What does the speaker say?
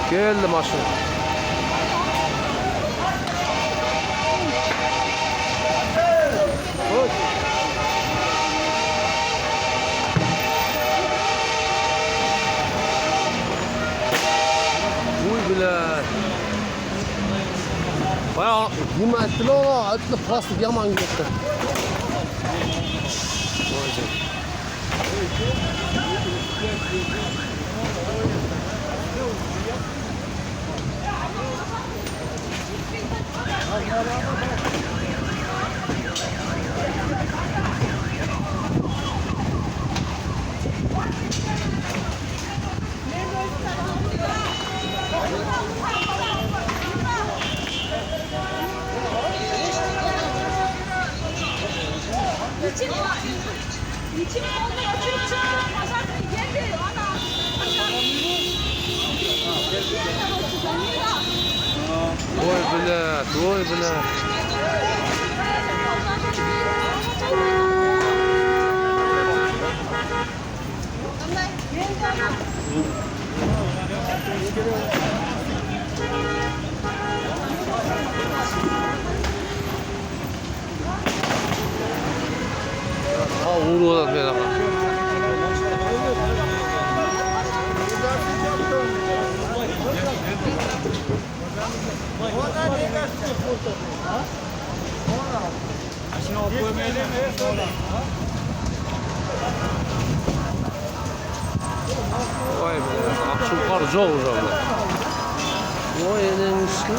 Geldi maşın. Uy bile. Bayağı nima ettiler ona, etli plastik yaman gitti. İçim oldu açıkça. Pazartesi geldi. Ana. Oy bile, oy bile. Ha uğru da böyle. Vay be, akşam kar çok uzak. Vay enişte.